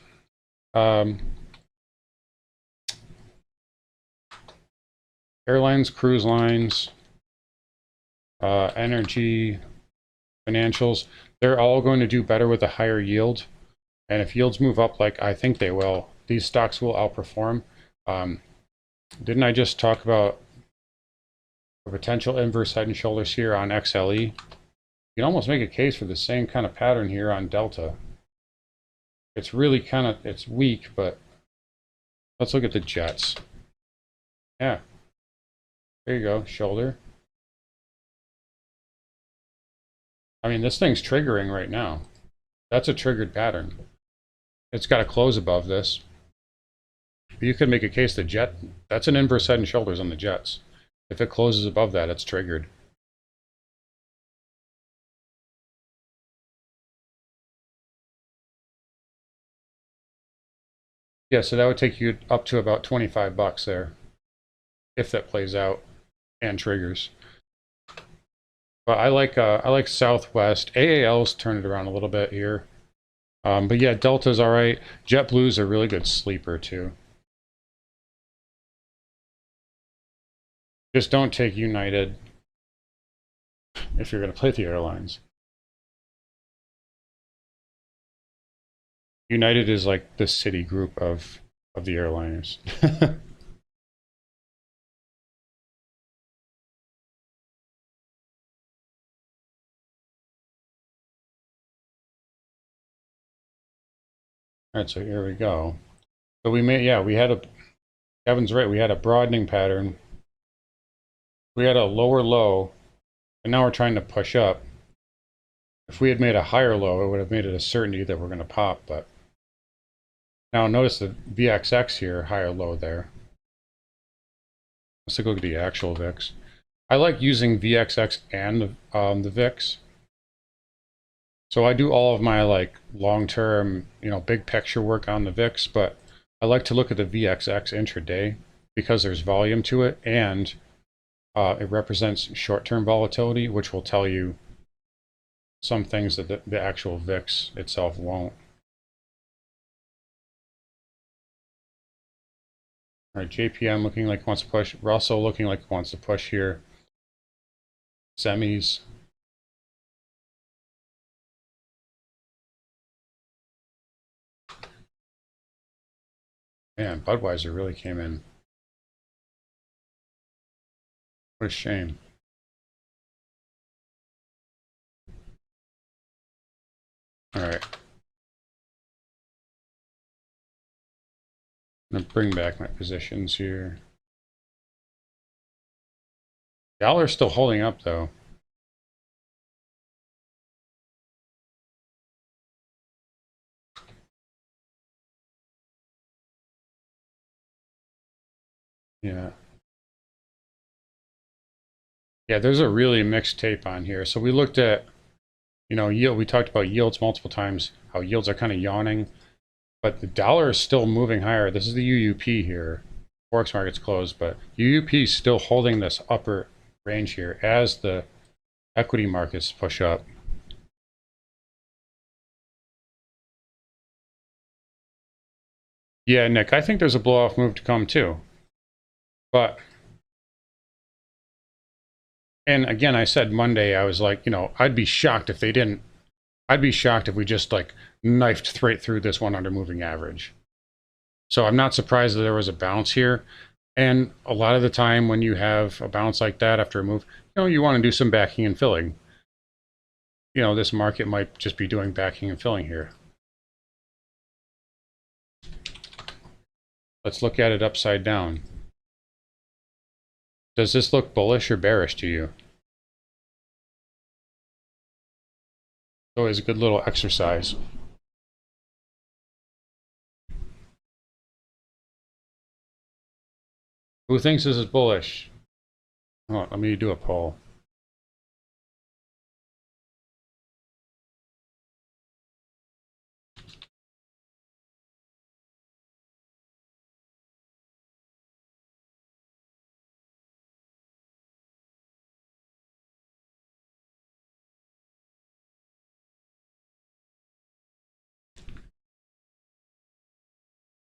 cruise lines, energy, financials, they're all going to do better with a higher yield. And if yields move up like I think they will, these stocks will outperform. Didn't I just talk about a potential inverse head and shoulders here on XLE? You can almost make a case for the same kind of pattern here on Delta. It's really it's weak, but let's look at the jets. Yeah, there you go, shoulder. I mean, this thing's triggering right now. That's a triggered pattern. It's got to close above this. You could make a case the jet, that's an inverse head and shoulders on the jets. If it closes above that, it's triggered. Yeah, so that would take you up to about 25 bucks there, if that plays out and triggers. But I like Southwest. AAL's turned it around a little bit here. But yeah, Delta's all right. JetBlue's a really good sleeper too. Just don't take United if you're going to play the airlines. United is like the city group of the airliners. All right, so here we go. So we had Kevin's right, we had a broadening pattern. We had a lower low, and now we're trying to push up. If we had made a higher low, it would have made it a certainty that we're going to pop, but now notice the VXX here, higher low there. Let's take a look at the actual VIX. I like using VXX and the VIX. So I do all of my like long-term, big picture work on the VIX, but I like to look at the VXX intraday because there's volume to it and it represents short-term volatility, which will tell you some things that the actual VIX itself won't. All right, JPM looking like it wants to push. Russell looking like it wants to push here. Semis. Man, Budweiser really came in. What a shame. All right. I'm gonna bring back my positions here. Dollar's still holding up though. Yeah. Yeah, there's a really mixed tape on here. So we looked at, yield. We talked about yields multiple times, how yields are kind of yawning, but the dollar is still moving higher. This is the UUP here. Forex market's closed, but UUP is still holding this upper range here as the equity markets push up. Yeah, Nick, I think there's a blow-off move to come too. But, and again, I said Monday, I was like, I'd be shocked if they didn't. I'd be shocked if we just like knifed straight through this 100 moving average. So I'm not surprised that there was a bounce here. And a lot of the time when you have a bounce like that after a move, you want to do some backing and filling. This market might just be doing backing and filling here. Let's look at it upside down. Does this look bullish or bearish to you? Always a good little exercise. Who thinks this is bullish? Oh, let me do a poll.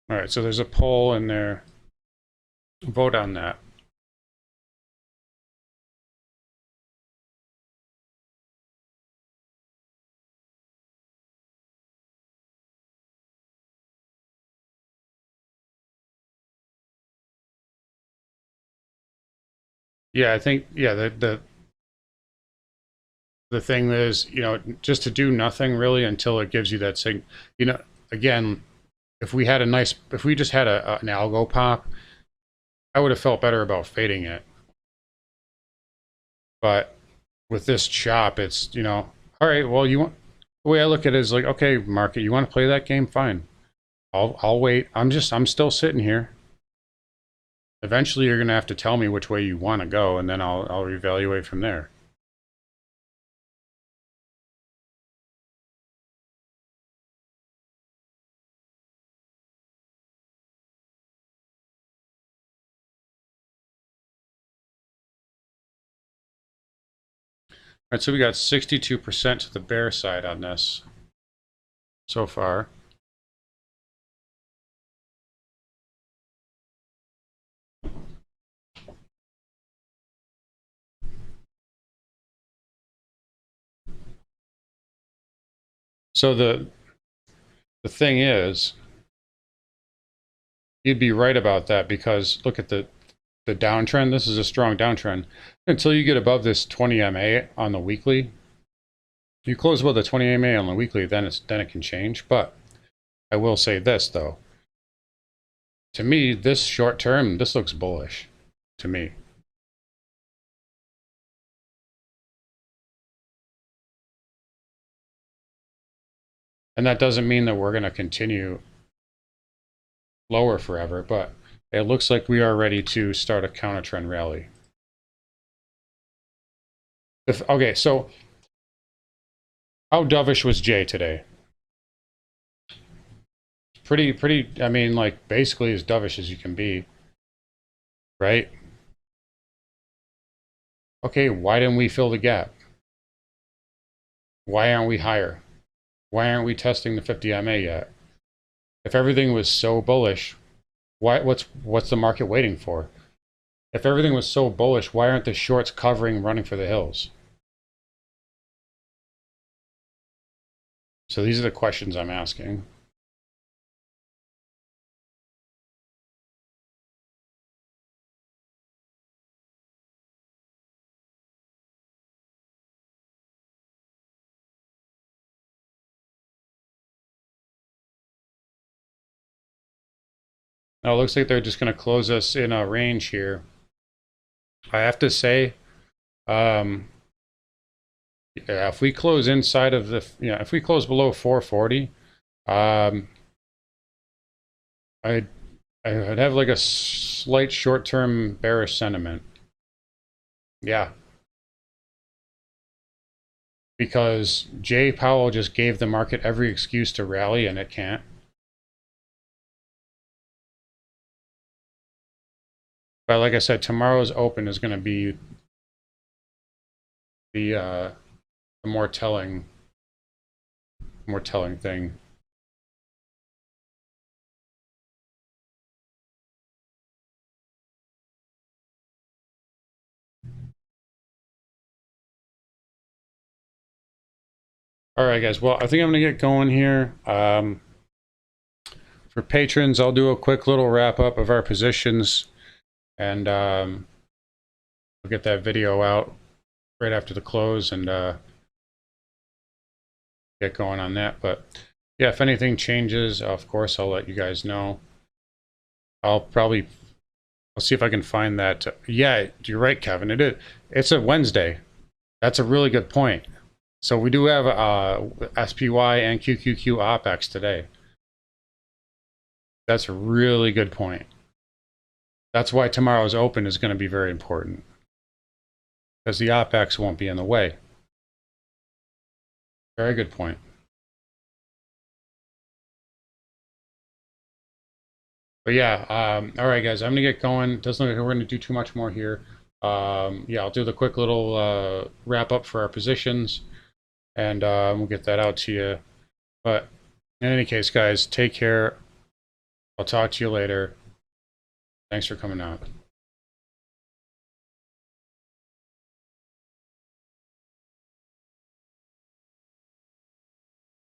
All right, so there's a poll in there. Vote on that. Yeah, I think the thing is, just to do nothing really until it gives you that thing. Again, if we just had an algo pop, I would have felt better about fading it. But with this chop, it's, all right, well, the way I look at it is like, okay, market, you want to play that game? Fine. I'll wait. I'm still sitting here. Eventually you're going to have to tell me which way you want to go, and then I'll reevaluate from there. All right, so we got 62% to the bear side on this so far. So the thing is, you'd be right about that, because look at the downtrend. This is a strong downtrend. Until you get above this 20 MA on the weekly, you close above the 20 MA on the weekly, then it can change. But I will say this though. To me, this short term, this looks bullish to me. And that doesn't mean that we're going to continue lower forever, but it looks like we are ready to start a counter trend rally. Okay, so how dovish was Jay today? Pretty, I mean, like basically as dovish as you can be, right? Okay, why didn't we fill the gap? Why aren't we higher? Why aren't we testing the 50 MA yet? If everything was so bullish, what's the market waiting for? If everything was so bullish, why aren't the shorts covering, running for the hills? So these are the questions I'm asking. Now it looks like they're just going to close us in a range here. I have to say, yeah, if we close inside of the, if we close below 440, um, I'd I'd have like a slight short-term bearish sentiment. Yeah, because Jay Powell just gave the market every excuse to rally and it can't. But like I said, tomorrow's open is going to be the more telling thing. All right, guys. Well, I think I'm going to get going here. For patrons, I'll do a quick little wrap up of our positions, and we'll get that video out right after the close and get going on that. But yeah, if anything changes, of course, I'll let you guys know. I'll see if I can find that. Yeah, you're right, Kevin. It is. It's a Wednesday. That's a really good point. So we do have SPY and QQQ OPEX today. That's a really good point. That's why tomorrow's open is going to be very important, because the OPEX won't be in the way. Very good point. But yeah, all right, guys, I'm going to get going. Doesn't look like we're going to do too much more here. Yeah, I'll do the quick little wrap up for our positions, and we'll get that out to you. But in any case, guys, take care. I'll talk to you later. Thanks for coming out.